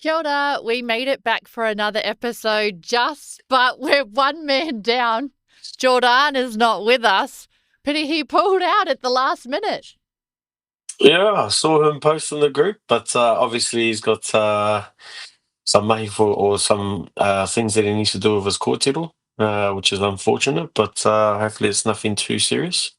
Kia ora, we made it back for another episode but we're one man down. Jordan is not with us. Pity he pulled out at the last minute. Yeah, I saw him post in the group, but obviously he's got some mahi for or some things that he needs to do with his court title, which is unfortunate. But hopefully it's nothing too serious.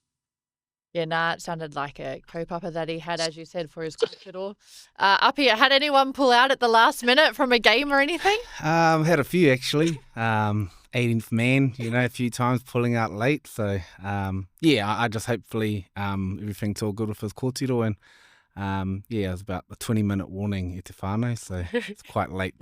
Yeah, nah, it sounded like a kaupapa that he had, as you said, for his fiddle. Up here, had anyone pull out at the last minute from a game or anything? Had a few actually. 18th man, a few times pulling out late. So I just hopefully everything's all good with his kōtiro and it was about a 20-minute warning e te whānau, so it's quite late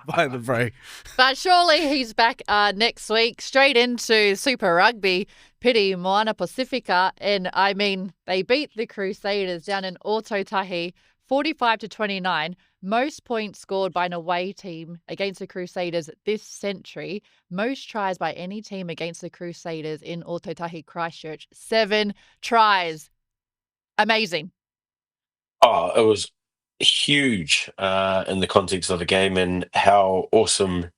by the bro. But surely he's back next week, straight into Super Rugby. Piri Moana Pacifica, and I mean, they beat the Crusaders down in Ōtautahi 45-29. Most points scored by an away team against the Crusaders this century. Most tries by any team against the Crusaders in Ōtautahi Christchurch. 7 tries. Amazing. Oh, it was huge in the context of the game, and how awesome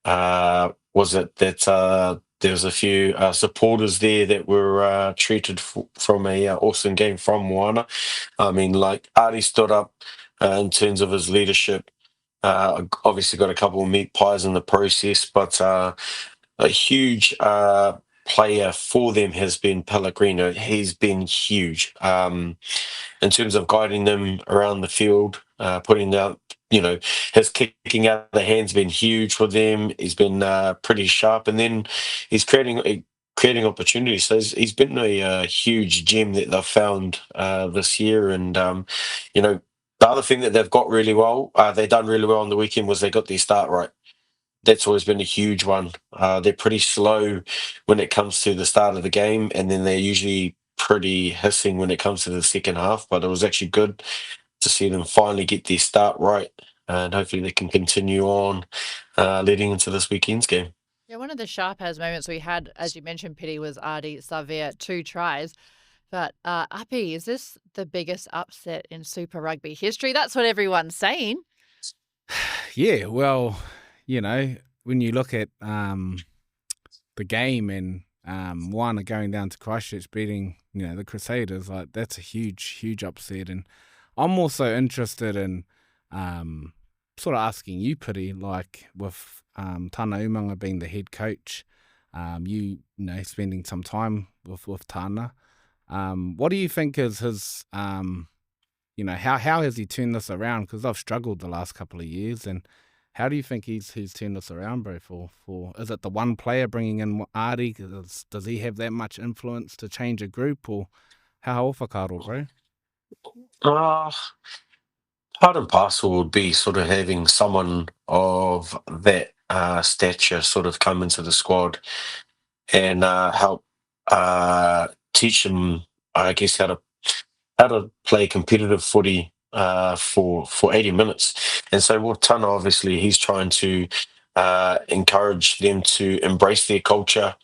was it that there was a few supporters there that were treated from a awesome game from Moana. I mean, like Ari stood up in terms of his leadership. Obviously, got a couple of meat pies in the process, but a huge player for them has been Pellegrino. He's been huge in terms of guiding them around the field, putting out, his kicking out of the hand's been huge for them. He's been pretty sharp, and then he's creating opportunities. So he's been a huge gem that they've found this year. And the other thing that they've got really well, they done really well on the weekend, was they got their start right. That's always been a huge one. They're pretty slow when it comes to the start of the game, and then they're usually pretty hissing when it comes to the second half. But it was actually good to see them finally get their start right, and hopefully they can continue on leading into this weekend's game. Yeah, one of the sharp-as moments we had, as you mentioned, Pity, was Ardi Savea, 2 tries. But Uppy, is this the biggest upset in Super Rugby history? That's what everyone's saying. Yeah, well, when you look at the game and Moana going down to Christchurch beating, the Crusaders, like that's a huge, huge upset. And I'm also interested in sort of asking you, Piri, like with Tana Umanga being the head coach, spending some time with Tana. What do you think is his, how has he turned this around? Because I've struggled the last couple of years, and how do you think he's turned this around, bro? For is it the one player bringing in Ari? Does he have that much influence to change a group, or how whakaro, bro? Part and parcel would be sort of having someone of that stature sort of come into the squad and help teach them, I guess, how to play competitive footy for 80 minutes. And so with Tana, obviously, he's trying to encourage them to embrace their culture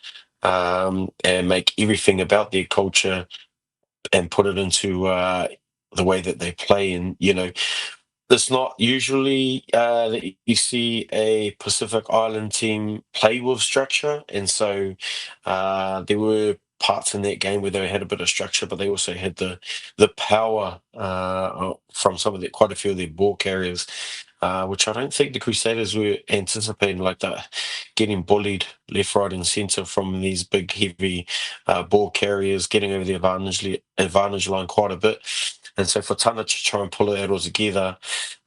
and make everything about their culture and put it into the way that they play. And, it's not usually that you see a Pacific Island team play with structure. And so there were parts in that game where they had a bit of structure, but they also had the power from quite a few of their ball carriers, which I don't think the Crusaders were anticipating, like that, getting bullied left, right, and centre from these big, heavy ball carriers, getting over the advantage line quite a bit. And so for Tana to try and pull it all together,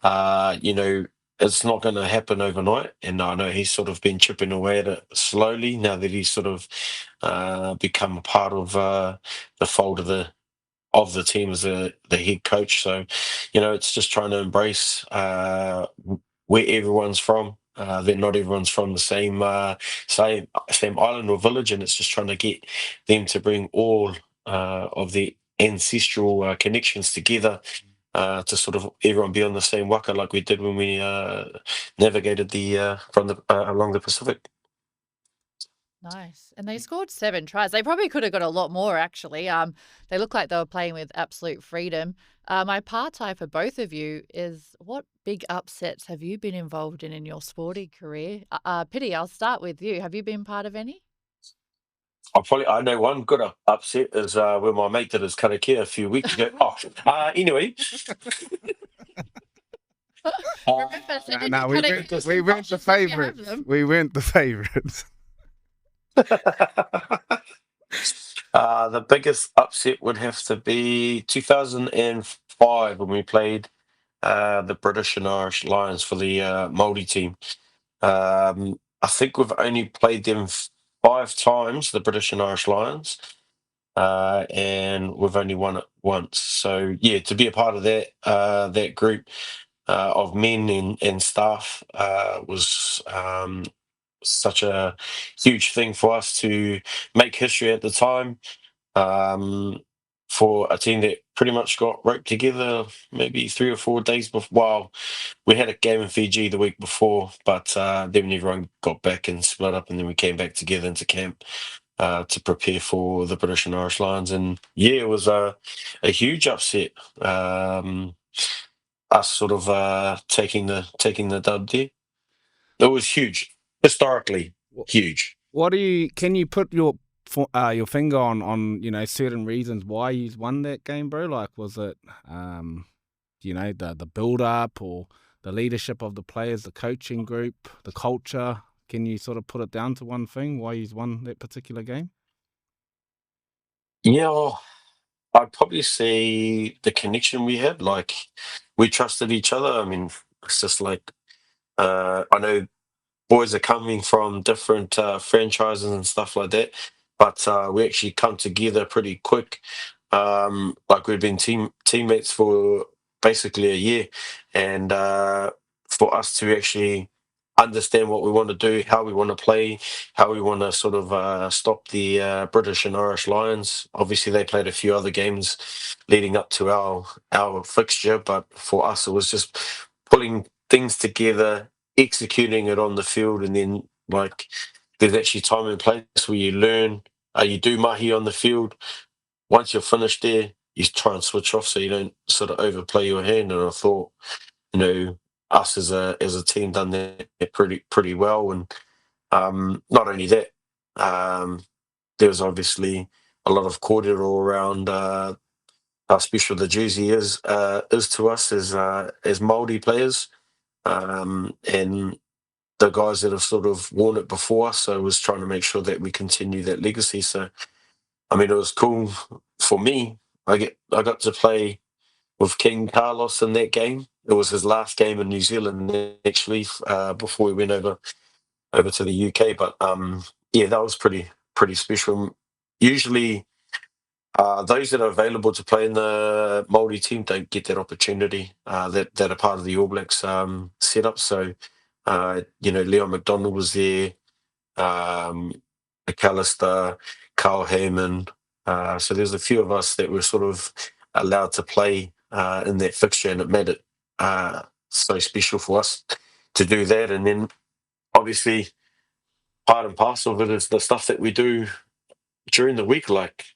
it's not going to happen overnight. And I know he's sort of been chipping away at it slowly now that he's sort of become a part of the fold of the team as the head coach. So, it's just trying to embrace where everyone's from. That not everyone's from the same island or village, and it's just trying to get them to bring all of the ancestral connections together to sort of everyone be on the same waka like we did when we navigated along the Pacific. Nice. And they scored 7 tries. They probably could have got a lot more, actually. They look like they were playing with absolute freedom. My partie for both of you is, what big upsets have you been involved in your sporty career? Pity, I'll start with you. Have you been part of any? I know one good upset is when my mate did his karakia a few weeks ago. Anyway, uh, Remember, send No, in no, your we cutting weren't, skills we and weren't the questions if you have favourites. them. We weren't the favourites. the biggest upset would have to be 2005 when we played the British and Irish Lions for the Māori team. I think we've only played them 5 times, the British and Irish Lions, and we've only won it once. So yeah, to be a part of that group of men and staff was such a huge thing for us to make history at the time. Um, for a team that pretty much got roped together maybe 3 or 4 days before. Well, we had a game in Fiji the week before, but then everyone got back and split up, and then we came back together into camp to prepare for the British and Irish Lions. And yeah, it was a huge upset. Us sort of taking the dub there. It was huge, historically huge. Can you put your finger on certain reasons why you won that game, bro? Like, was it the build up, or the leadership of the players, the coaching group, the culture? Can you sort of put it down to one thing why you won that particular game? Yeah, well, I'd probably say the connection we had. Like, we trusted each other. I mean, it's just like I know boys are coming from different franchises and stuff like that, but we actually come together pretty quick. Like, we've been teammates for basically a year, and for us to actually understand what we want to do, how we want to play, how we want to sort of stop the British and Irish Lions. Obviously, they played a few other games leading up to our fixture, but for us, it was just pulling things together, executing it on the field, and then, like, there's actually time and place where you learn. You do mahi on the field. Once you're finished there, you try and switch off so you don't sort of overplay your hand. And I thought, you know, us as a team done that pretty well. And not only that, um, there was obviously a lot of cordial around how special the jersey is to us as Māori players, and the guys that have sort of worn it before us. So I was trying to make sure that we continue that legacy. So I mean, it was cool for me. I got to play with King Carlos in that game. It was his last game in New Zealand, actually, before we went over to the UK. But yeah, that was pretty special. Usually, those that are available to play in the Māori team don't get that opportunity. That are part of the All Blacks setup. So, Leon McDonald was there, um, McAllister, Carl Heyman. So there's a few of us that were sort of allowed to play in that fixture, and it made it so special for us to do that. And then, obviously, part and parcel of it is the stuff that we do during the week. Like,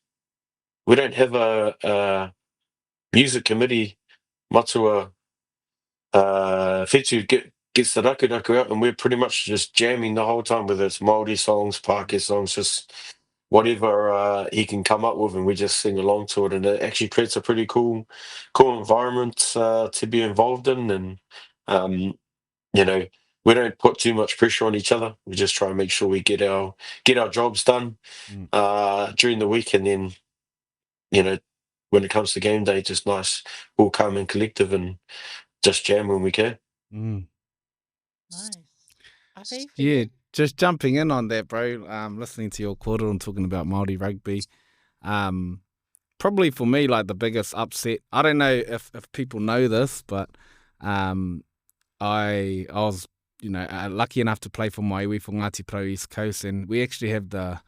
we don't have a music committee, matua Fitu gets the raku out, and we're pretty much just jamming the whole time, whether it's Māori songs, Pākehā songs, just whatever he can come up with, and we just sing along to it, and it actually creates a pretty cool environment to be involved in. And um, you know, we don't put too much pressure on each other. We just try and make sure we get our jobs done Mm. during the week, and then you know, when it comes to game day, just nice, all calm and collective, and just jam when we can. Mm. Nice. Afi, for Yeah, you? just jumping in on that, bro. Listening to your quarter and talking about Māori rugby. Probably for me, like, the biggest upset. I don't know if people know this, but I was lucky enough to play for Maiwi for Ngāti Pro East Coast, and we actually have the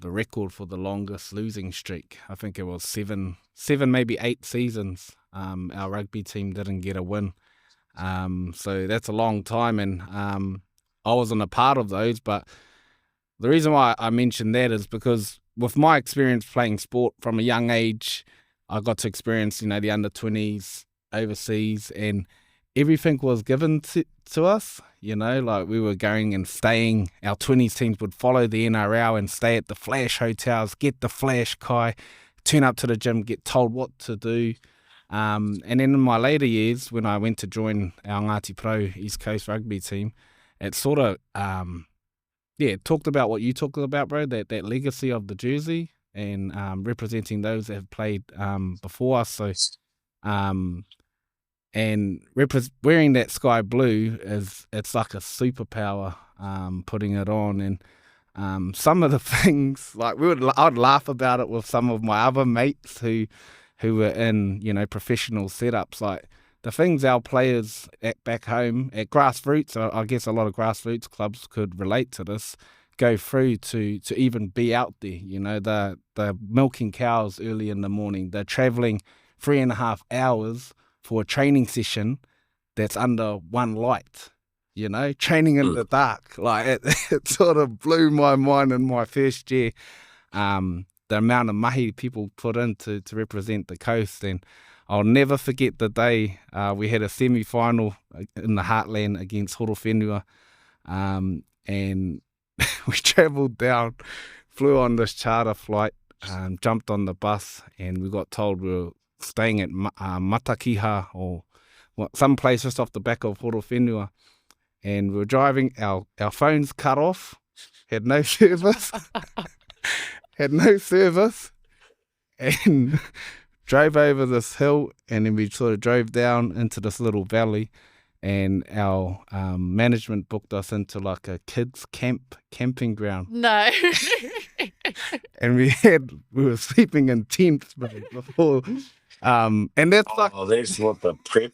record for the longest losing streak. I think it was seven, maybe 8 seasons. Our rugby team didn't get a win. So that's a long time, and I wasn't a part of those, but the reason why I mentioned that is because with my experience playing sport from a young age, I got to experience, the under-20s overseas, and everything was given to us, like we were going and staying. Our 20s teams would follow the NRL and stay at the Flash hotels, get the Flash kai, turn up to the gym, get told what to do. And then in my later years, when I went to join our Ngāti Pro East Coast rugby team, it sort of, talked about what you talked about, bro, that legacy of the jersey and representing those that have played before us. So, and wearing that sky blue it's like a superpower, putting it on. And some of the things, like I'd laugh about it with some of my other mates who were in, professional setups, like the things our players back home at grassroots, I guess a lot of grassroots clubs could relate to this, go through to even be out there. The milking cows early in the morning, they're traveling 3.5 hours for a training session that's under one light, training in the dark. Like it sort of blew my mind in my first year, the amount of mahi people put in to represent the coast. And I'll never forget the day we had a semi-final in the Heartland against Horowhenua, and we travelled down, flew on this charter flight, jumped on the bus, and we got told we were staying at Matakiha, or some place just off the back of Horowhenua. And we were driving, our phones cut off, had no service, and drove over this hill, and then we sort of drove down into this little valley, and our management booked us into like a kids camping ground. No. And we were sleeping in tents, bro, before, and that's that's what the prep.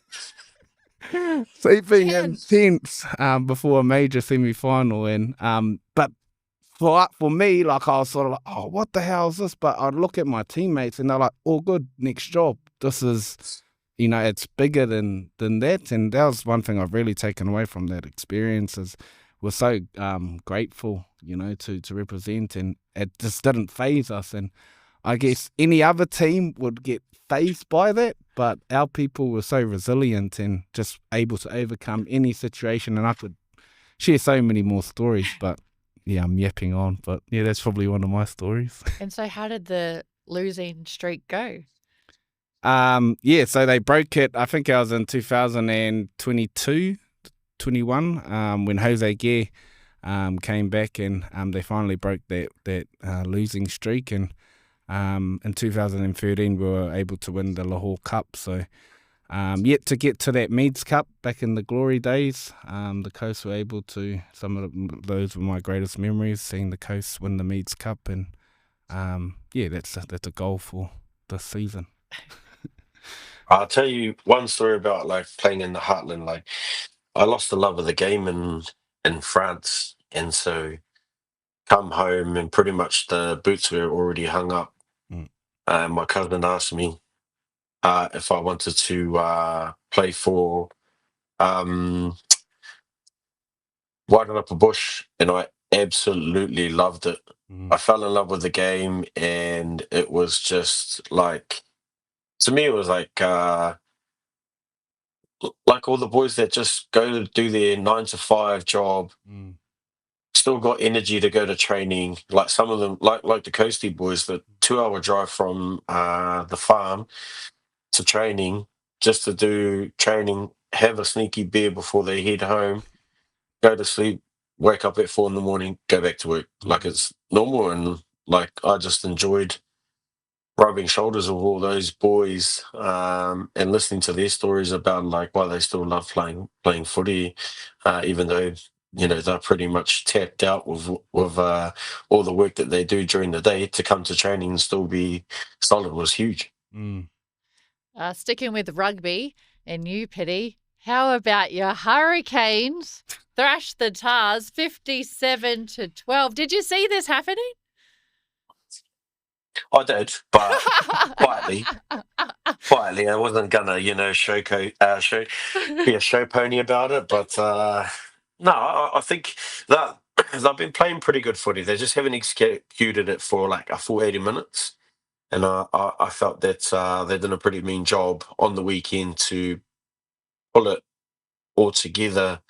Sleeping in tents before a major semi-final. And but for me, like, I was sort of like, oh, what the hell is this? But I'd look at my teammates and they're like, all good, next job. This is, it's bigger than that. And that was one thing I've really taken away from that experience, is we're so grateful, to represent, and it just didn't faze us. And I guess any other team would get fazed by that, but our people were so resilient and just able to overcome any situation. And I could share so many more stories, but yeah, I'm yapping on. But yeah, that's probably one of my stories. And so how did the losing streak go? So they broke it. I think I was in 2022, 21, when Jose Gare came back, and they finally broke that losing streak. And in 2013, we were able to win the Lahore Cup. So yet to get to that Meads Cup back in the glory days, the Coast were able to. Some of those were my greatest memories, seeing the Coast win the Meads Cup. And that's a goal for this season. I'll tell you one story about like playing in the Heartland. Like, I lost the love of the game in France, and so come home and pretty much the boots were already hung up. My cousin asked me if I wanted to play for Widen Up a Bush, and I absolutely loved it. I fell in love with the game, and it was just like, to me, it was like all the boys that just go to do their 9 to 5 job, still got energy to go to training. Like some of them, like the Coastie boys, the 2-hour drive from the farm to training, just to do training, have a sneaky beer before they head home, go to sleep, wake up at 4 a.m, go back to work. Like, it's normal. And like, I just enjoyed rubbing shoulders with all those boys, and listening to their stories about like why they still love playing footy, even though they're pretty much tapped out with all the work that they do during the day. To come to training and still be solid was huge. Sticking with rugby and you, Piri, how about your Hurricanes thrashed the Tars 57-12? Did you see this happening? I did, but quietly. I wasn't gonna, be a show pony about it. But no, I think that they've been playing pretty good footy. They just haven't executed it for like a full 80 minutes. And I felt that they did a pretty mean job on the weekend to pull it all together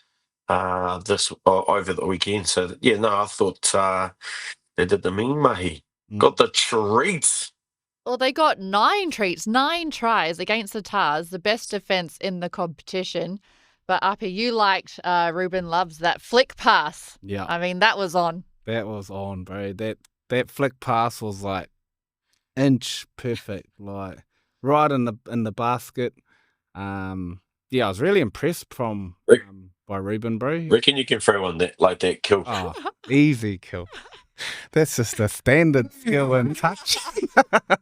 over the weekend. So, yeah, no, I thought they did the mean mahi. Got the treat. Well, they got 9 treats, 9 tries against the Tars, the best defence in the competition. But Uppy, you liked Ruben Love's that flick pass. Yeah. I mean, that was on. That was on, bro. That flick pass was like inch perfect, like right in the basket. I was really impressed by Ruben, bro. Reckon you can throw one that kill? Oh, easy kill. That's just a standard skill and touch.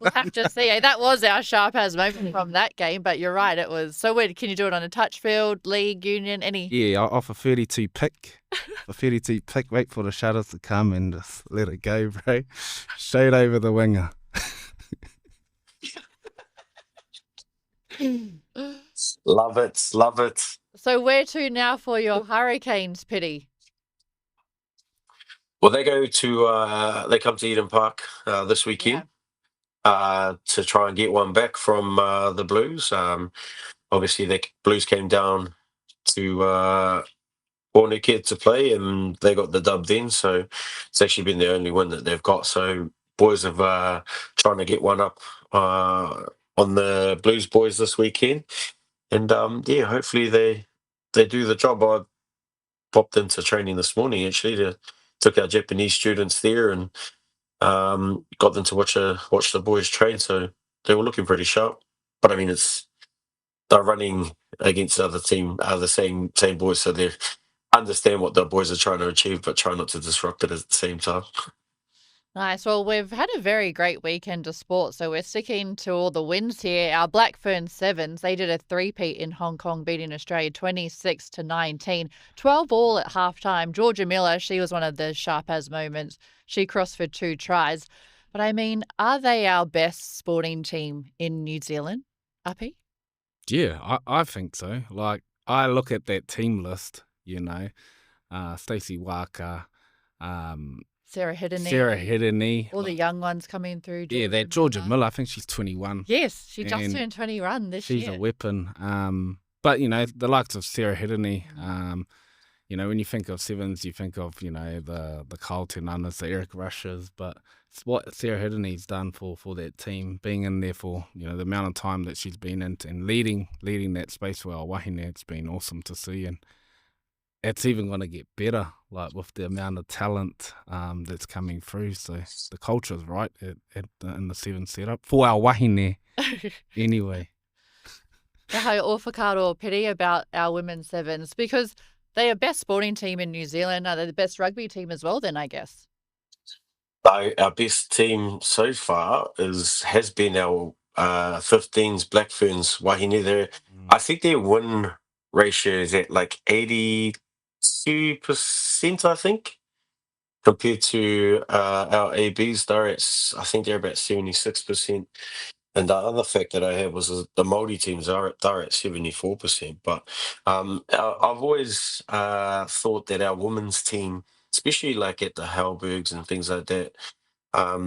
We'll have to see. That was our sharp as moment from that game, but you're right, it was. So can you do it on a touch field, league, union, any? Yeah, off a 32 pick. A 32 pick, wait for the shutters to come and just let it go, bro. Straight over the winger. Love it, love it. So where to now for your Hurricanes, Piri? Well, they come to Eden Park this weekend to try and get one back from the Blues. Obviously, the Blues came down to Warneke to play, and they got the dub then. So it's actually been the only win that they've got. So boys have trying to get one up on the Blues boys this weekend, and hopefully they do the job. I popped into training this morning actually took our Japanese students there and got them to watch the boys train. So they were looking pretty sharp. But I mean, they're running against the same boys, so they understand what the boys are trying to achieve, but try not to disrupt it at the same time. Nice. Well, we've had a very great weekend of sport, so we're sticking to all the wins here. Our Black Fern Sevens, they did a three-peat in Hong Kong, beating Australia 26-19, 12 all at halftime. Georgia Miller, she was one of the sharp as moments. She crossed for 2 tries. But I mean, are they our best sporting team in New Zealand, Uppy? Yeah, I think so. Like, I look at that team list, Stacey Waka, Sarah Hiddeny. All the young ones coming through. That Georgia Miller, I think she's 21. Yes, she just turned 21 this year. She's a weapon. But, the likes of Sarah Hiddeny, when you think of Sevens, you think of, the Carlton Unners, the Eric Rushers, but it's what Sarah Hiddeny's done for that team, being in there for, the amount of time that she's been in and leading that space for our wahine, it's been awesome to see, and it's even going to get better, like with the amount of talent that's coming through. So the culture's right in the Seven setup for our wahine anyway. How Orfakaro Piri about our women's sevens, because they are best sporting team in New Zealand. Are they the best rugby team as well then, I guess? Our best team so far has been our 15s Black Ferns wahine there. I think their win ratio is at like 82%, I think, compared to our ABs. I think they're about 76%. And the other fact that I had was the Māori teams they're at 74%. But I've always thought that our women's team, especially like at the Halbergs and things like that, I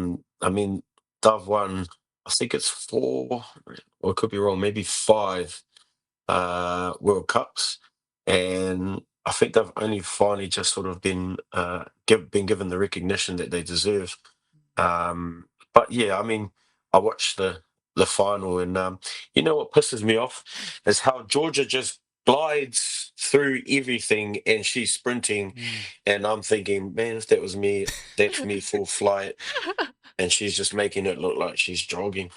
mean, they've won, I think it's 4, or it could be wrong, maybe 5 World Cups. And I think they've only finally just sort of been given the recognition that they deserve. But yeah, I mean, I watched the final, and what pisses me off is how Georgia just glides through everything, and she's sprinting, and I'm thinking, man, if that was me, that's me full flight, and she's just making it look like she's jogging.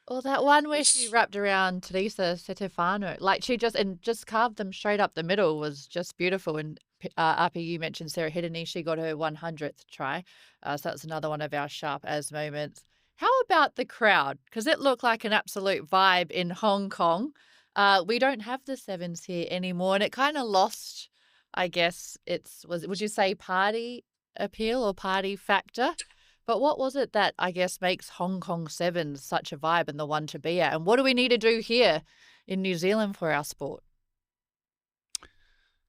Well, that one where she wrapped around Teresa Setefano, like she just carved them straight up the middle, was just beautiful. And Uppy, you mentioned Sarah Hiddeny, she got her 100th try, so that's another one of our sharp as moments. How about the crowd? Because it looked like an absolute vibe in Hong Kong. We don't have the sevens here anymore, and it kind of lost, I guess, would you say party appeal or party factor? But what was it that, I guess, makes Hong Kong Sevens such a vibe and the one to be at? And what do we need to do here in New Zealand for our sport?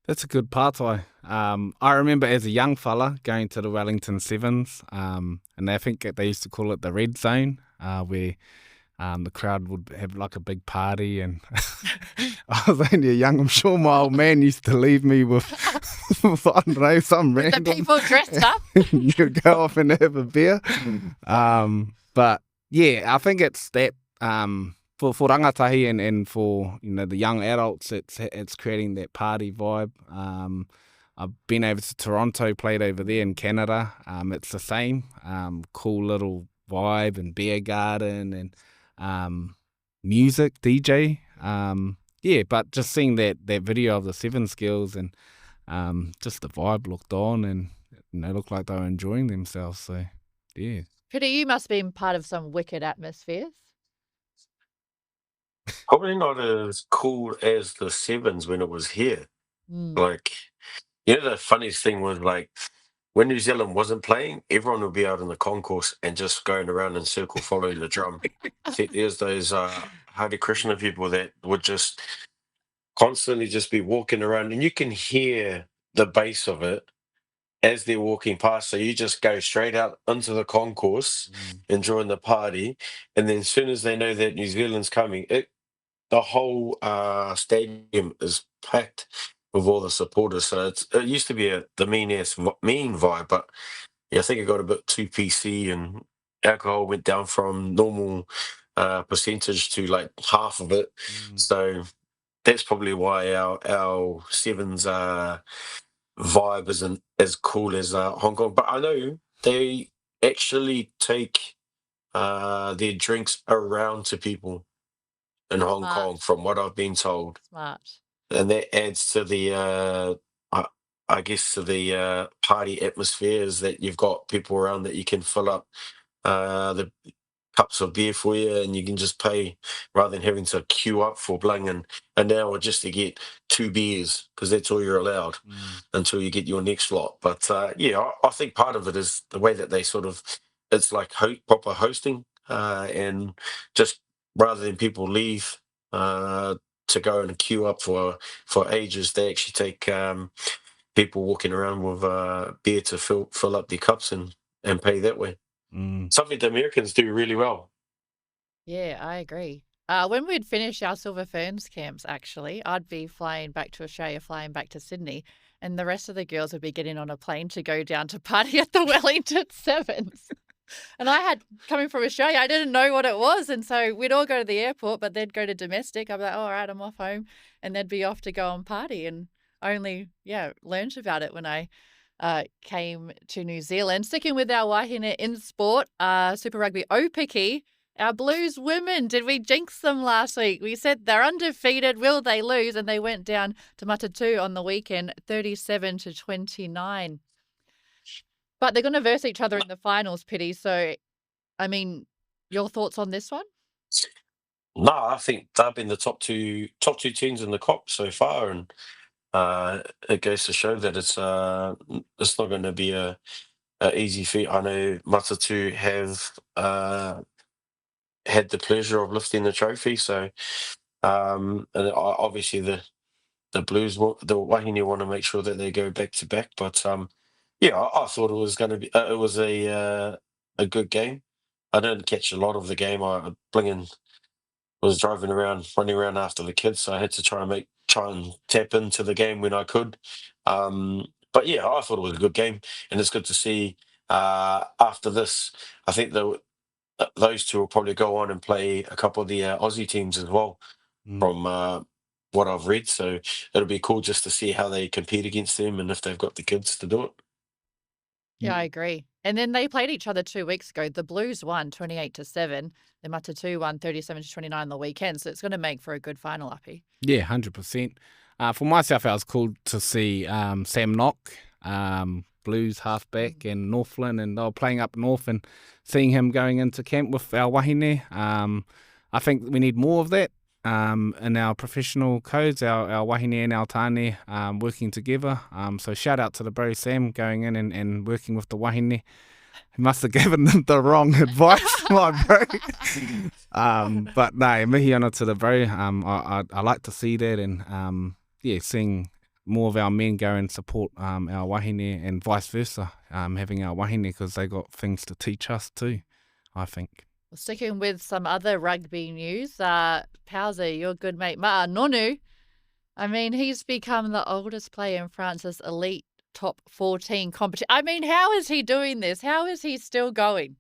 That's a good pātai. I remember as a young fella going to the Wellington Sevens, and I think they used to call it the red zone, where the crowd would have like a big party, and I was only a young. I'm sure my old man used to leave me with, I don't know, some With random. the people dressed up. You go off and have a beer. But yeah, I think it's that for rangatahi and for the young adults, it's creating that party vibe. I've been over to Toronto, played over there in Canada. It's the same cool little vibe and beer garden and music, DJ. Yeah, but just seeing that video of the Seven Skills and just the vibe looked on and looked like they were enjoying themselves. So yeah. Piri, you must have been part of some wicked atmospheres. Probably not as cool as the Sevens when it was here. Like, the funniest thing was, like, when New Zealand wasn't playing, everyone would be out in the concourse and just going around in circle following the drum. See, there's those Hare Krishna people that would just constantly just be walking around, and you can hear the bass of it as they're walking past. So you just go straight out into the concourse, enjoying the party, and then as soon as they know that New Zealand's coming, the whole stadium is packed with all the supporters. So it used to be the mean vibe, but yeah, I think it got a bit too PC, and alcohol went down from normal percentage to like half of it. So that's probably why our Sevens vibe isn't as cool as Hong Kong. But I know they actually take their drinks around to people in Hong Kong, from what I've been told. Smart. And that adds to the, I guess, to the party atmosphere, is that you've got people around that you can fill up the cups of beer for you, and you can just pay rather than having to queue up for bling an hour just to get 2 beers, because that's all you're allowed until you get your next lot. But yeah, I think part of it is the way that they sort of, it's like proper hosting, and just rather than people leave to go and queue up for ages, they actually take people walking around with beer to fill up their cups and pay that way. Something the Americans do really well. Yeah, I agree. When we'd finish our Silver Ferns camps, actually, I'd be flying back to Australia, flying back to Sydney, and the rest of the girls would be getting on a plane to go down to party at the Wellington Sevens. And coming from Australia, I didn't know what it was. And so we'd all go to the airport, but they'd go to domestic. I'd be like, all right, I'm off home. And they'd be off to go and party. And I only, learned about it when I came to New Zealand. Sticking with our wahine in sport, Super Rugby Opiki, our Blues women, did we jinx them last week? We said they're undefeated. Will they lose? And they went down to Matatu on the weekend, 37-29. But they're going to verse each other in the finals, Piri. So, I mean, your thoughts on this one? No, I think they've been the top two teams in the COP so far, and it goes to show that it's not going to be a easy feat. I know Matatu have had the pleasure of lifting the trophy, so and obviously the Blues, the Wahine want to make sure that they go back to back, but yeah, I thought it was going to be. It was a good game. I didn't catch a lot of the game. I was driving around, running around after the kids, so I had to try and tap into the game when I could. But yeah, I thought it was a good game, and it's good to see. After this, I think those two will probably go on and play a couple of the Aussie teams as well, from what I've read. So it'll be cool just to see how they compete against them and if they've got the kids to do it. Yeah, I agree. And then they played each other 2 weeks ago. The Blues won 28-7. The Matatu won 37-29 on the weekend. So it's going to make for a good final, Uppy. Yeah, 100%. For myself, I was cool to see Sam Knock, Blues halfback, and Northland, and they were playing up north, and seeing him going into camp with our wahine. I think we need more of that in our professional codes, our wahine and our tāne working together. So shout out to the bro Sam going in and working with the wahine. He must have given them the wrong advice, my bro. But no, mihi ana to the bro. I like to see that, and seeing more of our men go and support our wahine and vice versa, having our wahine because they got things to teach us too, I think. Well, sticking with some other rugby news, Pauser, your good mate Ma'a Nonu, I mean, he's become the oldest player in France's elite top 14 competition. I mean, how is he doing this? How is he still going?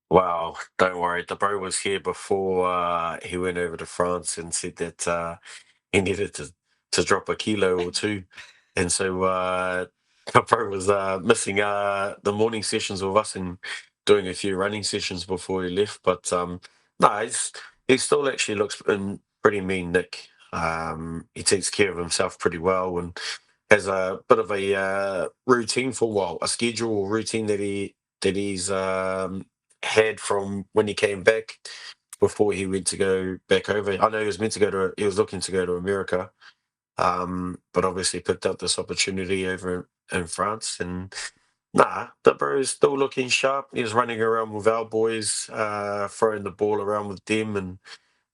Wow, don't worry. The bro was here before he went over to France and said that he needed to drop a kilo or two. And so the bro was missing the morning sessions with us and doing a few running sessions before he left. But no, he still actually looks in pretty mean nick. He takes care of himself pretty well and has a bit of a routine a schedule or routine that he's had from when he came back before he went to go back over. I know he was looking to go to America, but obviously picked up this opportunity over in France. And the bro is still looking sharp. He was running around with our boys, throwing the ball around with them, and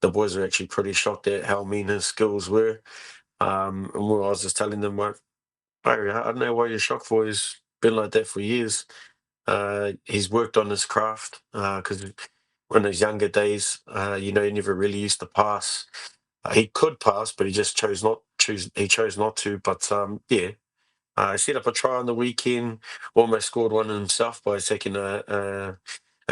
the boys were actually pretty shocked at how mean his skills were. And I was just telling them, like, I don't know why you're shocked for. He's been like that for years. He's worked on his craft because in his younger days, he never really used to pass. He could pass, but he just chose not to. But he set up a try on the weekend. Almost scored one himself by taking a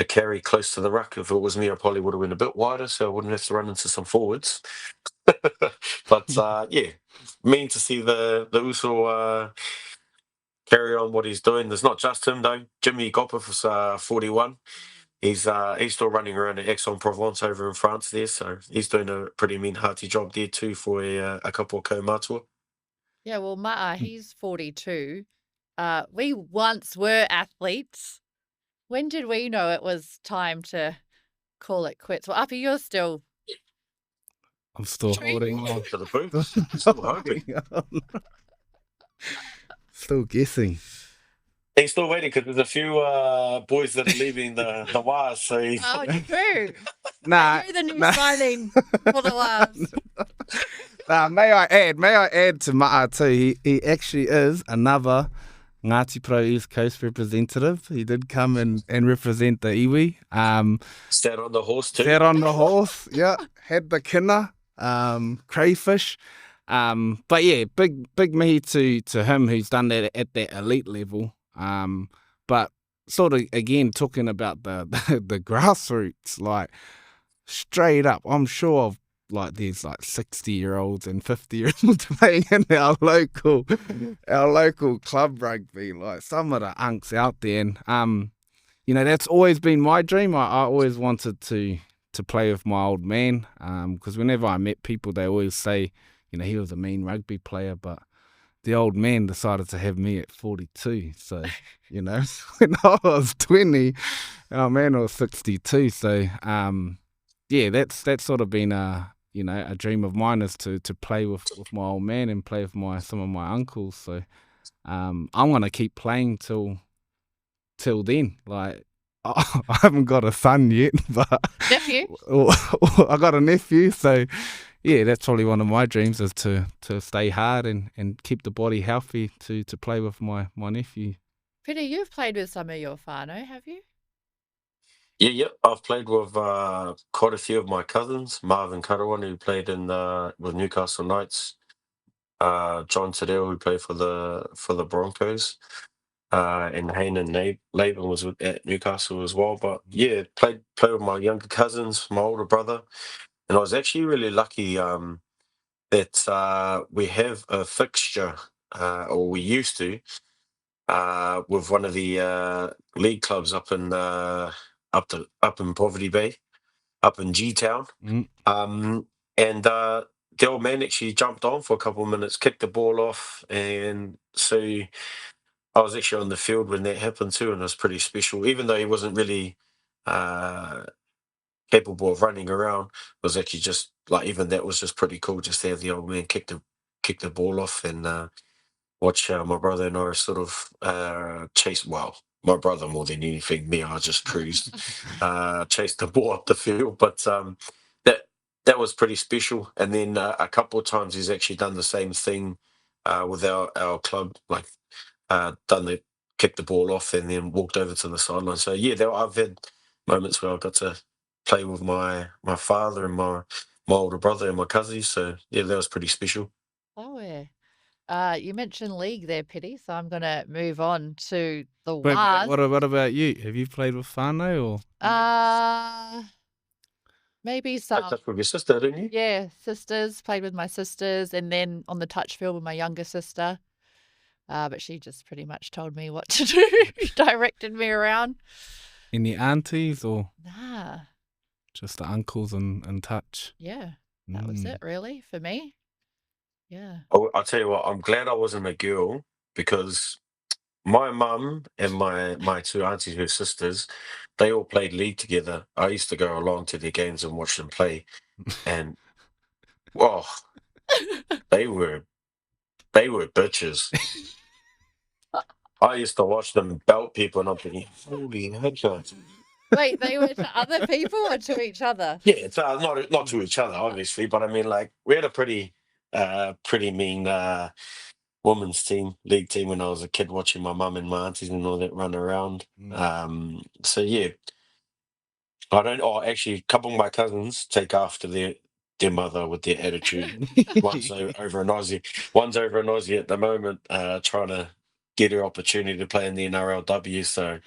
carry close to the ruck. If it was me, I probably would have been a bit wider, so I wouldn't have to run into some forwards. But mean to see the Uso carry on what he's doing. There's not just him though. Jimmy Gopper was 41. He's still running around at Aix-en-Provence over in France there, so he's doing a pretty mean hearty job there too for a couple of co-matua. Yeah, well, Ma'a, he's 42. We once were athletes. When did we know it was time to call it quits? Well, Uppy, you're still... I'm still holding on. To the boots. Still hoping. Still guessing. He's still waiting because there's a few boys that are leaving the WAS. So Oh, true. Nah, You're the new signing for the WAS. May I add to Ma'a too, he actually is another Ngāti Pro East Coast representative. He did come and represent the iwi. Sat on the horse too. Yeah. Had the kina, crayfish. But yeah, big mihi to him who's done that at that elite level. But sort of again talking about the grassroots, like straight up, I'm sure of like there's like 60-year-olds and 50-year-olds playing in our local club rugby. Like some of the unks out there, and that's always been my dream. I always wanted to play with my old man, because whenever I met people, they always say, he was a mean rugby player, but the old man decided to have me at 42. So, when I was 20, our man was 62. So, that's sort of been a dream of mine is to play with my old man and play with some of my uncles. So, I'm gonna keep playing till then. Like, I haven't got a son yet, but nephew. I got a nephew. So, yeah, that's probably one of my dreams is to stay hard and keep the body healthy to play with my nephew. Peter, you've played with some of your whānau, have you? Yeah. I've played with quite a few of my cousins. Marvin Karawan, who played with Newcastle Knights. John Tadell, who played for the Broncos. And Hayden Laban was at Newcastle as well. But yeah, played with my younger cousins, my older brother. And I was actually really lucky that we have a fixture, or we used to, with one of the league clubs up in Poverty Bay, up in G-Town. And the old man actually jumped on for a couple of minutes, kicked the ball off, and so I was actually on the field when that happened too, and it was pretty special. Even though he wasn't really capable of running around, it was actually just like, even that was just pretty cool, just to have the old man kick the ball off and watch my brother and I sort of chase. Well, my brother more than anything, me, I just cruised, chased the ball up the field. But that was pretty special. And then a couple of times he's actually done the same thing with our club, like kicked the ball off and then walked over to the sideline. So yeah, I've had moments where I got to play with my father and my older brother and my cousins. So yeah, that was pretty special. Oh, yeah. You mentioned league there, Pity, so I'm going to move on to the Wait, Waz. what about you? Have you played with whānau or? Maybe Played some. touch with your sister, didn't you? Yeah, sisters, played with my sisters, and then on the touch field with my younger sister. But she just pretty much told me what to do, directed me around. Any aunties or Nah, just the uncles and touch? yeah, that was it really for me. Yeah. I'll tell you what, I'm glad I wasn't a girl because my mum and my two aunties, her sisters, they all played league together. I used to go along to their games and watch them play, and well, they were bitches. I used to watch them belt people, and I'm thinking, holy headshot. Wait, they were to other people or to each other? Yeah, it's not to each other, obviously, but I mean, like, we had a pretty mean women's league team when I was a kid, watching my mum and my aunties and all that run around. So yeah, I don't. Oh, actually, a couple of my cousins take after their mother with their attitude. One's over an Aussie. One's over an Aussie at the moment, trying to get her opportunity to play in the NRLW. So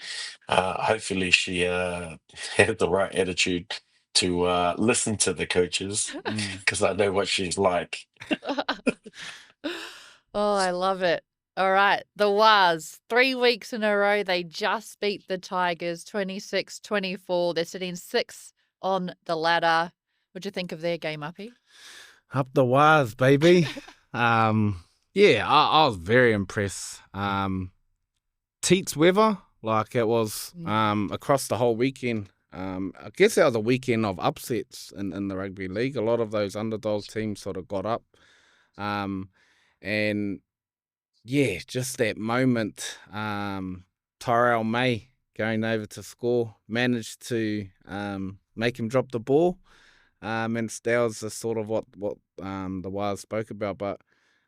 hopefully she had the right attitude to listen to the coaches, because I know what she's like. Oh, I love it. All right, the Waz, 3 weeks in a row, they just beat the Tigers 26-24. They're sitting 6th on the ladder. What'd you think of their game, Uppy? Up the wires, baby. Yeah, I was very impressed. Teats weather, like it was across the whole weekend. I guess that was a weekend of upsets in the rugby league. A lot of those underdog teams sort of got up. And yeah, just that moment, Tyrell May going over to score, managed to make him drop the ball. And that was the sort of what the Wild spoke about. But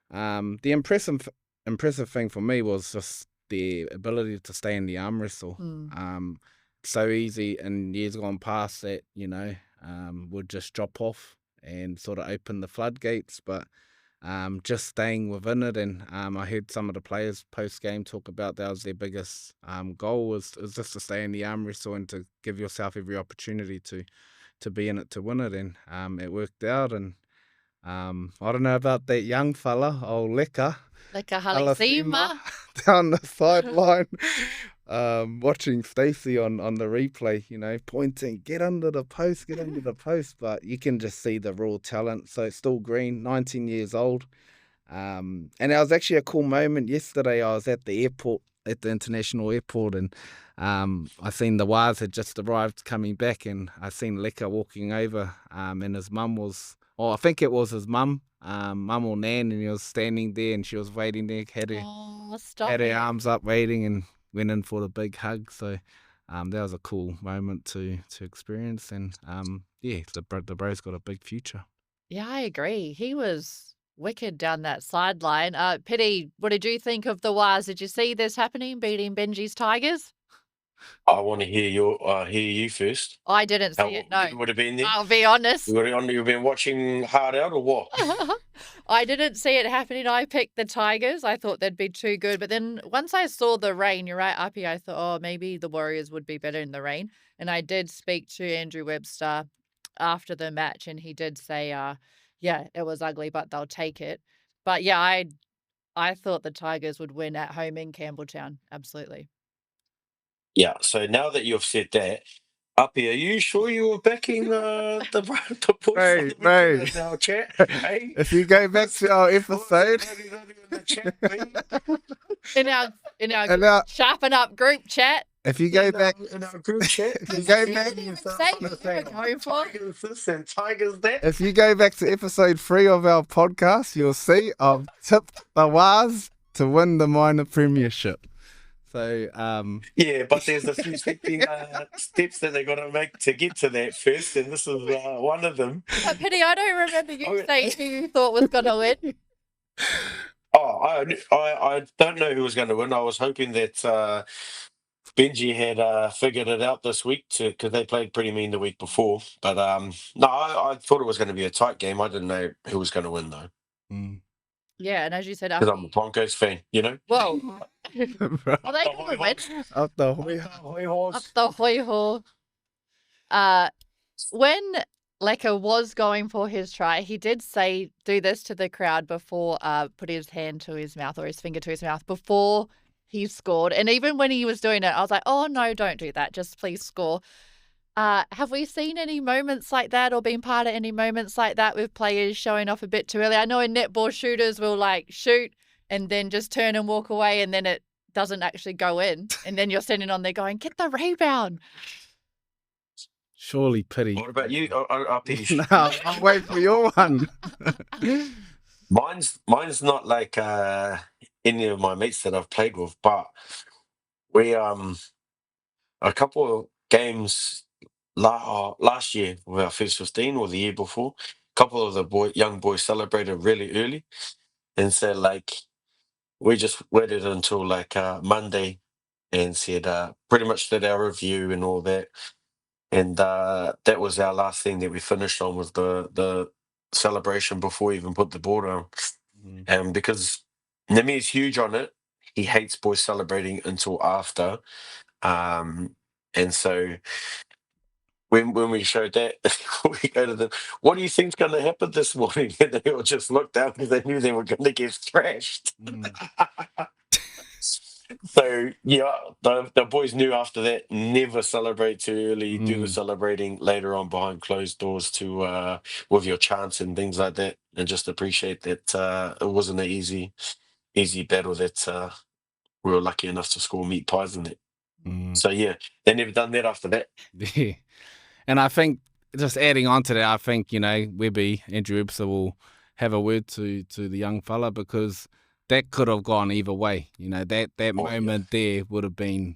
the impressive thing for me was just the ability to stay in the arm wrestle. So easy in years gone past that, would just drop off and sort of open the floodgates. But just staying within it, and I heard some of the players post-game talk about that was their biggest goal was just to stay in the arm wrestle and to give yourself every opportunity to be in it to win it, and it worked out. And I don't know about that young fella, old Leka Halasima. down the sideline, watching Stacey on the replay, pointing, get under the post, but you can just see the raw talent. So it's still green, 19 years old. And it was actually a cool moment yesterday. I was at the airport, at the international airport, and I seen the Waz had just arrived coming back, and I seen Leka walking over, and his mum was, I think it was his mum or Nan, and he was standing there, and she was waiting there, had her arms up waiting, and went in for the big hug. So that was a cool moment to experience, and the bro's got a big future. Yeah, I agree. He was wicked down that sideline. Pity, what did you think of the Waz? Did you see this happening, beating Benji's Tigers? I want to hear you first. I didn't see it, no. You would have been there? I'll be honest. You've been watching Hard Out or what? I didn't see it happening. I picked the Tigers. I thought they'd be too good. But then once I saw the rain, you're right, Uppy, I thought, maybe the Warriors would be better in the rain. And I did speak to Andrew Webster after the match, and he did say, it was ugly, but they'll take it. But yeah, I thought the Tigers would win at home in Campbelltown. Absolutely. Yeah, so now that you've said that, Uppy, are you sure you were backing the boys Mate. in our chat? Hey? If you go back to our episode, in our Sharpen Up group chat. If you go back in our group chat, if you go back to episode 3 of our podcast, you'll see I've tipped the Waz to win the minor premiership. So, Yeah, but there's a few steps that they got to make to get to that first, and this is one of them. But Piri, I don't remember you Oh, saying who you thought was going to win. I don't know who was going to win. I was hoping that Benji had figured it out this week because they played pretty mean the week before. But no, I thought it was going to be a tight game. I didn't know who was going to win though, Yeah, and as you said, because I'm a Broncos fan. You know. Whoa. Well, they could win. up the Up the hoi-ho. When Leka was going for his try, he did say, do this to the crowd before, put his hand to his mouth or his finger to his mouth before he scored. And even when he was doing it, I was like, oh, no, don't do that. Just please score. Have we seen any moments like that or been part of any moments like that with players showing off a bit too early? I know in netball, shooters will like shoot and then just turn and walk away and then it doesn't actually go in. And then you're standing on there going, get the rebound. Surely Piri. What about you? I'll No, I'll wait for your one. Mine's not like any of my mates that I've played with, but we a couple of games last year with our first 15 or the year before, a couple of the young boys celebrated really early, and said like we just waited until like Monday and said pretty much did our review and all that. And that was our last thing that we finished on was the celebration before we even put the board on. And because Nemi is huge on it, he hates boys celebrating until after. And so when we showed that, we go to them, what do you think's going to happen this morning? And they all just looked down because they knew they were going to get thrashed. So yeah, the boys knew after that never celebrate too early. Do the celebrating later on behind closed doors to with your chants and things like that, and just appreciate that it wasn't an easy battle that we were lucky enough to score meat pies in it. So yeah, they never done that after that. Yeah, and I think just adding on to that, I think Webby, Andrew Webster will have a word to the young fella because that could have gone either way. That moment there would have been,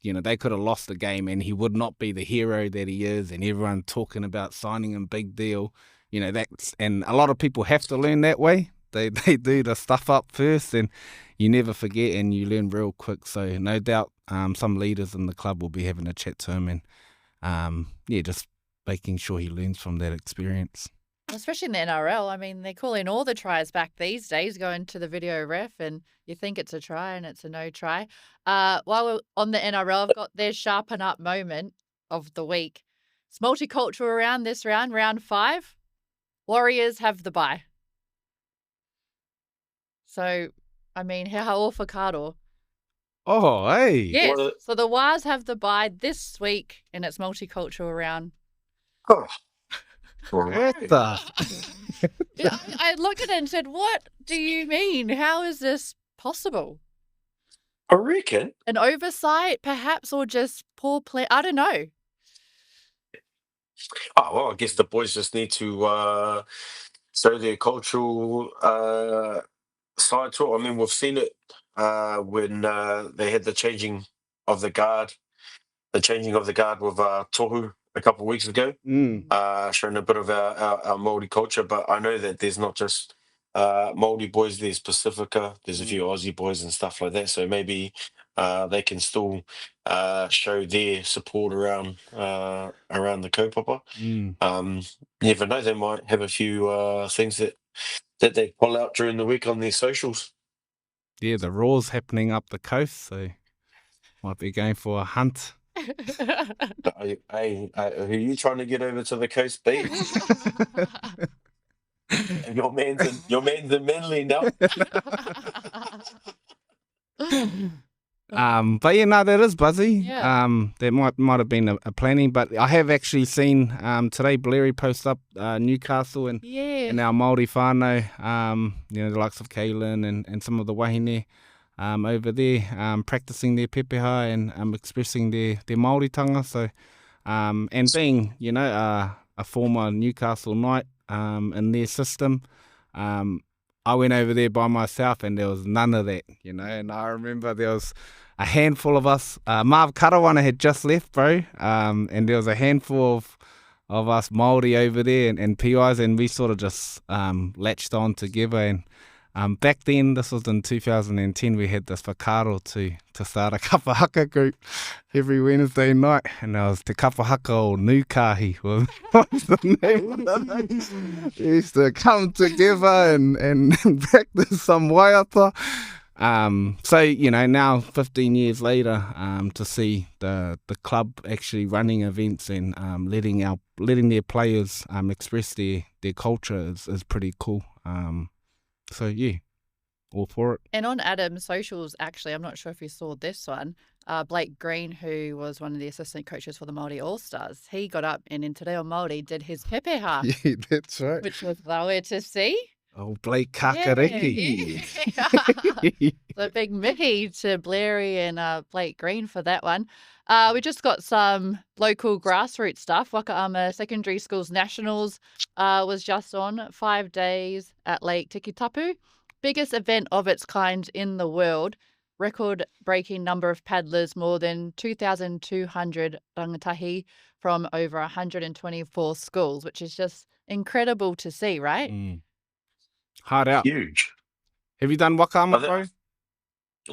they could have lost the game and he would not be the hero that he is and everyone talking about signing him, big deal. And a lot of people have to learn that way. They do the stuff up first and you never forget and you learn real quick. So no doubt some leaders in the club will be having a chat to him and just making sure he learns from that experience. Especially in the NRL. I mean, they're calling all the tries back these days, going to the video ref, and you think it's a try and it's a no try. While we're on the NRL, I've got their sharpen up moment of the week. It's multicultural around this round, round 5. Warriors have the bye. So, I mean, how awful. Oh, hey. Yes. So the Wars have the bye this week, and it's multicultural around. Oh. What the? I looked at it and said, what do you mean? How is this possible? I reckon. An oversight, perhaps, or just poor play? I don't know. Oh, well, I guess the boys just need to show their cultural side to it. I mean, we've seen it when they had the changing of the guard with Tohu a couple of weeks ago, showing a bit of our Māori culture. But I know that there's not just Māori boys, there's Pacifica, there's a few Aussie boys and stuff like that. So maybe they can still show their support around the kaupapa. Never know, they might have a few things that they pull out during the week on their socials. Yeah, the Raw's happening up the coast, so might be going for a hunt. Hey, are you trying to get over to the coast, B? Your man's in Manly now. But yeah, no, that is buzzy. Yeah. There might have been a planning, but I have actually seen today Blairi post up Newcastle and our Māori whānau, the likes of Kaylin and some of the wahine over there, practicing their pepeha and expressing their Māoritanga. So, and being, a former Newcastle Knight in their system, I went over there by myself and there was none of that, you know. And I remember there was a handful of us. Marv Karawana had just left, bro. And there was a handful of us Māori over there and PIs, and we sort of just latched on together. And back then, this was in 2010, we had this whakaaro to start a kapahaka group every Wednesday night, and that was Te Kapahaka o Nukahi was the name of the we used to come together and practice some waiata. So, you know, now 15 years later, to see the club actually running events and letting their players express their culture is pretty cool. So yeah, all for it. And on Adam's socials, actually, I'm not sure if you saw this one, Blake Green, who was one of the assistant coaches for the Māori All-Stars, he got up and in Te Reo Māori did his pepeha, Yeah, that's right. which was lower to see. Oh, Blake Kakariki. Yeah. So big Mickey to Blairy and Blake Green for that one. We just got some local grassroots stuff. Wakaama Secondary School's Nationals was just on 5 days at Lake Tikitapu. Biggest event of its kind in the world. Record-breaking number of paddlers, more than 2,200 rangatahi from over 124 schools, which is just incredible to see, right? Hard out. Huge. Have you done Wakaama, bro?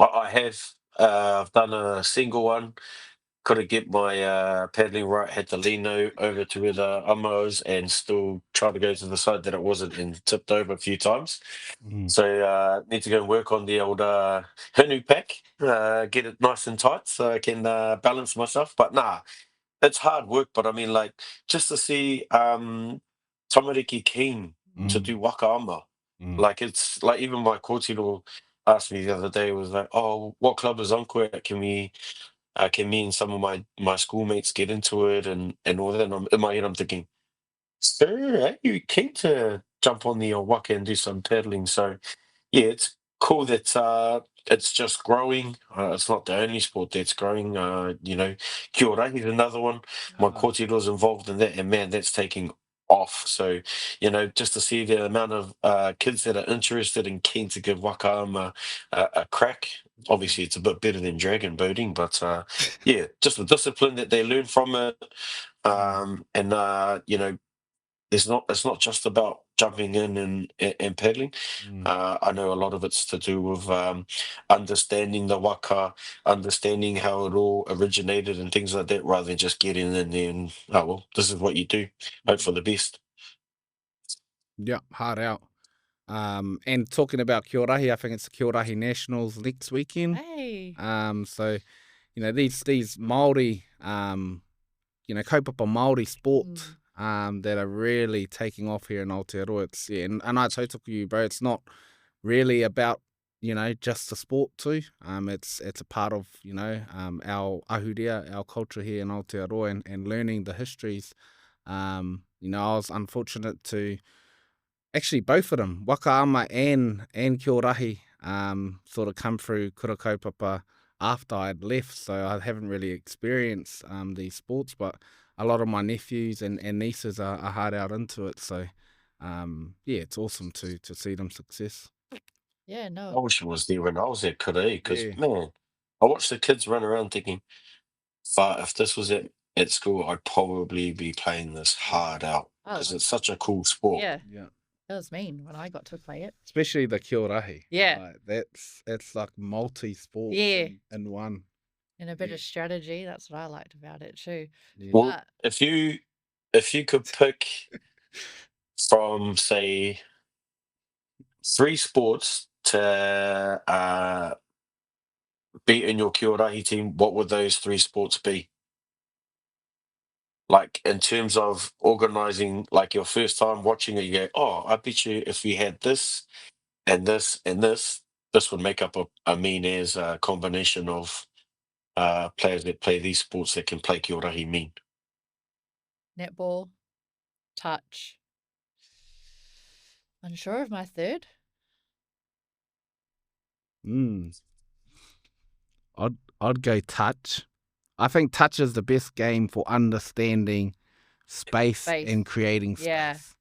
I have. I've done a single one. Couldn't get my paddling right. Had to lean over to where the amos and still try to go to the side that it wasn't and tipped over a few times. So need to go and work on the old hinu pack, get it nice and tight so I can balance myself. But nah, it's hard work. But I mean, like, just to see tamariki keen to do wakaama. Like, it's like, even my kōtiro asked me the other day, was like, oh, what club is Uncle at? Can me and some of my schoolmates get into it and all that? And in my head, I'm thinking, sir, are you keen to jump on the waka and do some paddling? So, yeah, it's cool that it's just growing. It's not the only sport that's growing. You know, kia ora is another one. My kōtiro's involved in that, and man, that's taking off. So, you know, just to see the amount of kids that are interested and keen to give wakaama a crack. Obviously, it's a bit better than dragon boating, but yeah, just the discipline that they learn from it, and you know, it's not just about jumping in and paddling. I know a lot of it's to do with understanding the waka, understanding how it all originated and things like that, rather than just getting in there and, oh, well, this is what you do. Hope for the best. Yeah, hard out. And talking about Kia Rahi, I think it's the Kia Rahi Nationals next weekend. Hey. So, you know, these Māori, you know, kaupapa Māori sport that are really taking off here in Aotearoa. It's, yeah, and I tautaku you, bro, it's not really about, you know, just the sport too. It's a part of, you know, our ahurea, our culture here in Aotearoa and learning the histories. You know, I was unfortunate to actually both of them, Wakaama and Kia Rahi, sort of come through kura kaupapa after I'd left, so I haven't really experienced these sports, but a lot of my nephews and nieces are hard out into it, so yeah, it's awesome to see them success. Yeah, I no. wish it was there when I was at Kura, because, Yeah. man, I watched the kids run around thinking, but if this was at school, I'd probably be playing this hard out, because it's such a cool sport. Yeah, Yeah. that was mean when I got to play it. Especially the Kia Rahi. Yeah. Like, it's like multi-sports Yeah. in one. And a bit of strategy. That's what I liked about it too. Yeah. Well, if you could pick from, say, 3 sports to be in your Kia Rahi team, what would those 3 sports be? Like, in terms of organising, like, your first time watching it, you go, oh, I bet you if we had this and this and this would make up a mean as combination of players that play these sports that can play Kia Rahi mean. Netball, touch. Unsure of my third. I'd go touch. I think touch is the best game for understanding space. And creating space.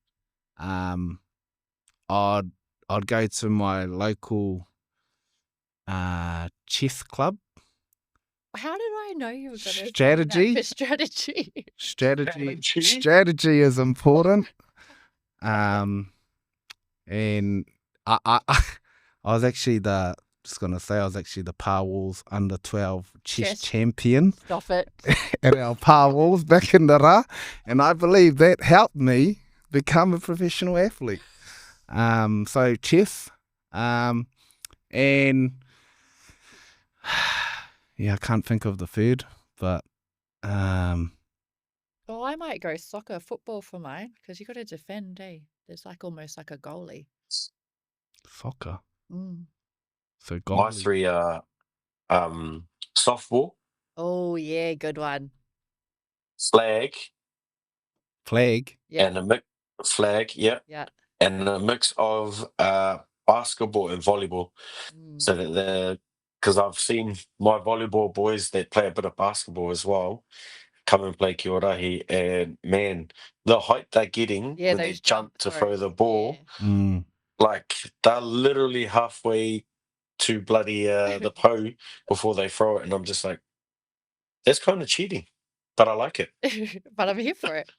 Yeah. I'd I'd go to my local chess club. How did I know you were going to Strategy. for strategy? Strategy is important. And I was actually the Power Wars under 12 chess champion. Stop it. At our Power Wars back in the Ra, and I believe that helped me become a professional athlete. So chess, and yeah, I can't think of the third, but Oh, I might go soccer, football for mine, because you got to defend, eh? There's like almost like a goalie. soccer. So My goalie. 3 are softball, Oh yeah, good one. flag, Yeah, and a mix flag, yeah, and a mix of basketball and volleyball. So that because I've seen my volleyball boys that play a bit of basketball as well come and play Kiorahi, and man, the height they're getting when they those jump to throw the throws, ball, like they're literally halfway to bloody the po before they throw it, and I'm just like, that's kind of cheating, but I like it. But I'm here for it.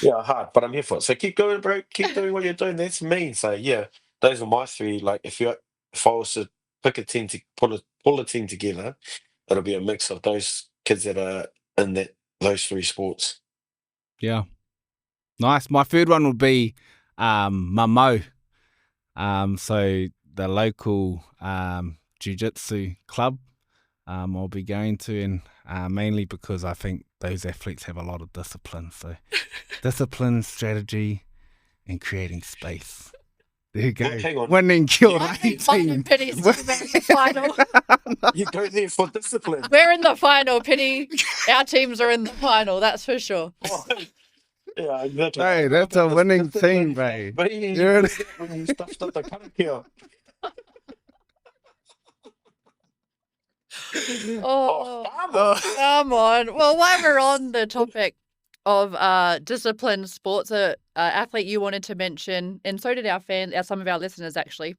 Yeah, hard, but I'm here for it. So keep going, bro. Keep doing what you're doing. That's me. So yeah, those are my 3. Like if I was to pick a team to pull a team together, it'll be a mix of those kids that are in those 3 sports. Yeah, nice. My third one would be Mamo. So the local jiu-jitsu club I'll be going to, and mainly because I think those athletes have a lot of discipline. So discipline, strategy, and creating space. There you go. Hang on. Winning Kiorahi team. Penny's in the final. You go there for discipline. We're in the final, Penny. Our teams are in the final, that's for sure. Yeah, exactly. Hey, that's a winning team, mate. But you stuffed up the current here. Come on. Well, while we're on the topic of disciplined sports, athlete you wanted to mention, and so did some of our listeners actually,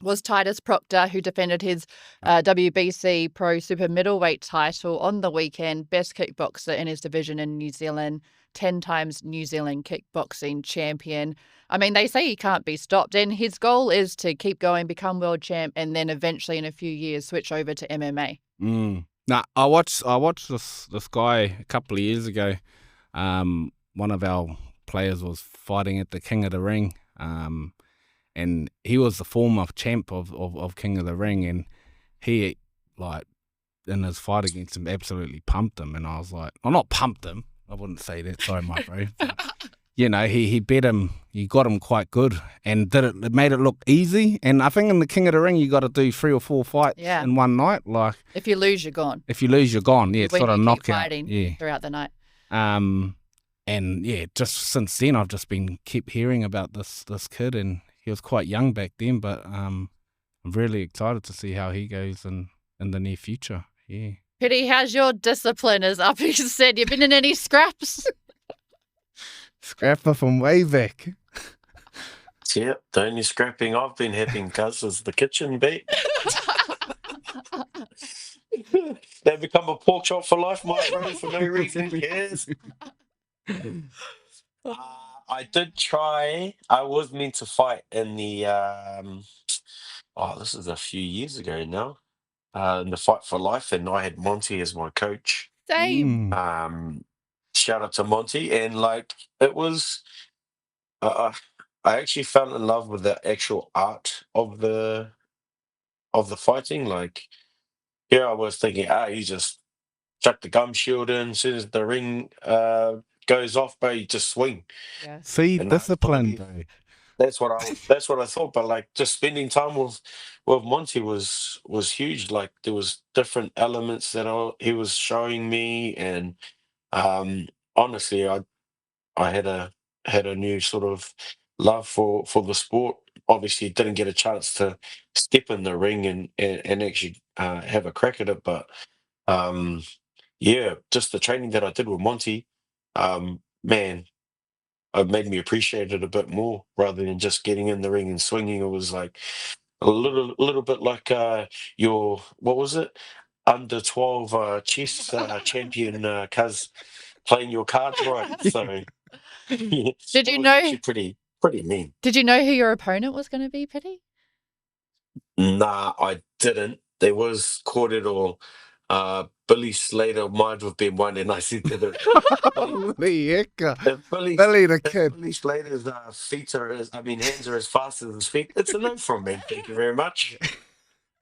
was Titus Proctor, who defended his WBC Pro Super Middleweight title on the weekend, best kickboxer in his division in New Zealand, 10 times New Zealand kickboxing champion. I mean, they say he can't be stopped, and his goal is to keep going, become world champ, and then eventually in a few years switch over to MMA. I watched this guy a couple of years ago. One of our players was fighting at the King of the Ring, and he was the former champ of King of the Ring, and he, like, in his fight against him, absolutely pumped him. And I was like, well, not pumped him, I wouldn't say that, sorry, my bro. But, you know, he bet him, he got him quite good, and it made it look easy. And I think in the King of the Ring, you got to do 3 or 4 fights in one night. Like, if you lose, you're gone. Yeah, it's sort of knockout. Throughout the night. And yeah, just since then, I've just been keep hearing about this kid, and he was quite young back then, but I'm really excited to see how he goes in the near future. Yeah. Piri, how's your discipline? As up you said, you been in any scraps? Scrapper from way back. Yeah, the only scrapping I've been having, cuz, is the kitchen beat. They become a pork chop for life, my bro, for no reason. Yes. I did try. I was meant to fight in the this is a few years ago now. In the Fight for Life, and I had Monty as my coach. Same. Shout out to Monty, and like it was, I actually fell in love with the actual art of the fighting. Like here, I was thinking, you just chuck the gum shield in. As soon as the ring goes off, bro, you just swing. Yeah. See, discipline, bro. That's what I thought. But like just spending time with Monty was huge. Like there was different elements that he was showing me, and honestly, I had a new sort of love for the sport. Obviously, didn't get a chance to step in the ring and actually have a crack at it, but yeah, just the training that I did with Monty, man. it made me appreciate it a bit more rather than just getting in the ring and swinging. It was like a little bit like your, what was it? Under 12 chess champion, cuz playing your cards right. So yeah, Did it you was know? actually pretty mean. Did you know who your opponent was going to be, Piri? Nah, I didn't. There was Corded or Billy Slater might have been one, and I said to them, Holy heck. if Billy, Billy the if kid. Billy Slater's hands are as fast as his feet, it's a no from me. Thank you very much.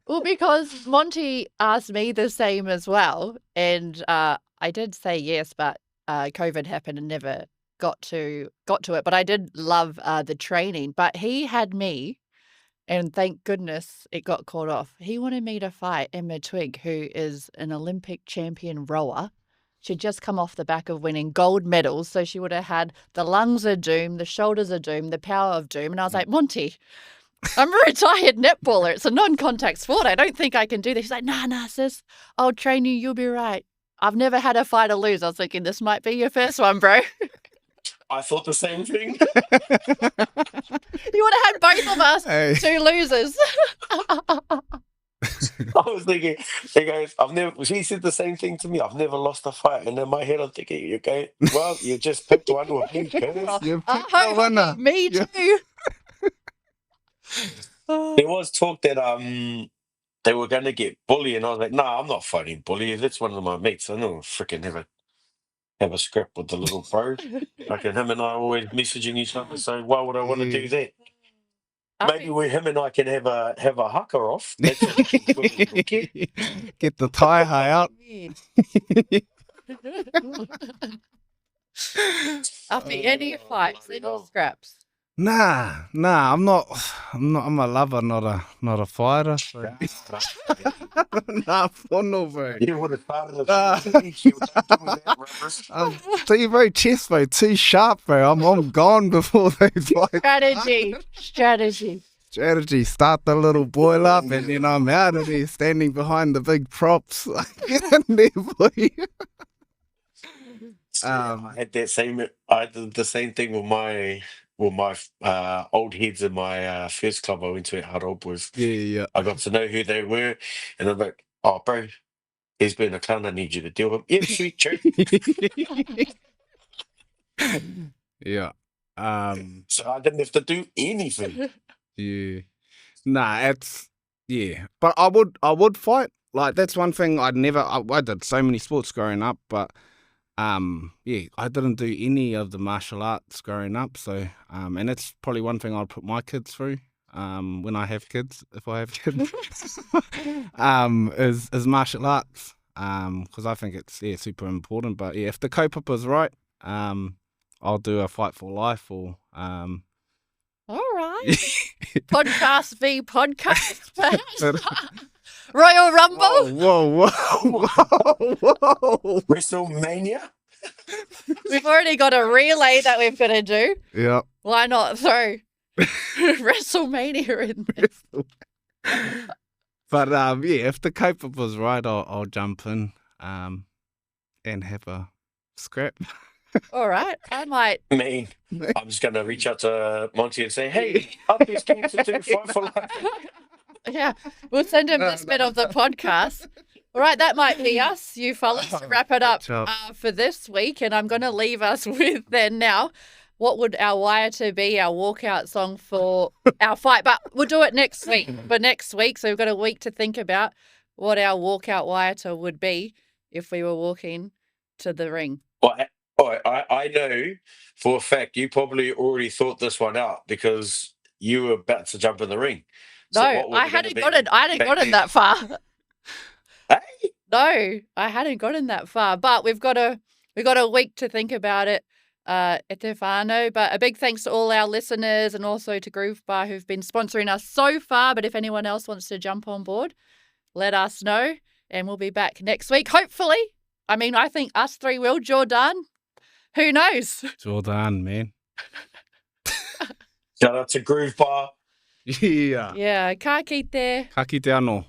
Well, because Monty asked me the same as well, and I did say yes, but COVID happened and never got to it. But I did love the training. But he had me, and thank goodness it got called off. He wanted me to fight Emma Twigg, who is an Olympic champion rower. She'd just come off the back of winning gold medals, so she would have had the lungs of doom, the shoulders of doom, the power of doom. And I was like, Monty, I'm a retired netballer. It's a non-contact sport. I don't think I can do this. She's like, nah, sis. I'll train you. You'll be right. I've never had a fighter lose. I was thinking, this might be your first one, bro. I thought the same thing. You would have had both of us, Hey. 2 losers. I was thinking, hey guys, she said the same thing to me. I've never lost a fight. And in my head, I'm thinking, okay, well, you just picked one with me, Curtis. You picked the winner. Me too. There was talk that they were going to get Bully, and I was like, nah, I'm not fighting Bully. If that's one of my mates, I know I'll freaking have a scrap with the little bro. Like, and him and I are always messaging each other, so why would I want to do that? Maybe him and I can have a haka off. That's what Get the tie high out. After any fights, any scraps. Nah, I'm not. I'm a lover, not a fighter. So. Nah, no, bro. You would have started Too very chest, bro. Too sharp, bro. I'm gone before they fight. Strategy. Start the little boil up, and then I'm out of there, standing behind the big props. I did the same thing with my old heads in my first club I went to at Harold was. Yeah. I got to know who they were, and I'm like, oh, bro, he's been a clown. I need you to deal with him. Yeah, sweet, true. Yeah. So I didn't have to do anything. Yeah. Nah, but I would fight. Like, that's one thing I did so many sports growing up, but I didn't do any of the martial arts growing up. So and it's probably one thing I'd put my kids through when I have kids, if I have kids, is martial arts. Because I think it's super important. But if the kaupapa right, I'll do a fight for life or All right. Podcast v podcast. Royal Rumble. Whoa. WrestleMania? We've already got a relay that we've got to do. Yeah. Why not throw WrestleMania in there? But if the kaupapa right, I'll jump in and have a scrap. All right. I might. Me. I'm just going to reach out to Monty and say, hey, up his game to do fight for life. Yeah, we'll send him this bit of the podcast. All right, that might be us, you fellas. Wrap it up for this week, and I'm going to leave us with then now. What would our waiata be, our walkout song for our fight? But we'll do it next week. So we've got a week to think about what our walkout waiata would be if we were walking to the ring. Well, I know for a fact you probably already thought this one out because you were about to jump in the ring. No, I hadn't gotten that far. Hey? No, I hadn't gotten that far. But we've got a week to think about it. E te whānau. But a big thanks to all our listeners and also to Groove Bar who've been sponsoring us so far. But if anyone else wants to jump on board, let us know. And we'll be back next week, hopefully. I mean, I think us three will. Jordan, who knows? Jordan, man. Shout out to Groove Bar. Yeah. Yeah, ka kite. Ka kite anō.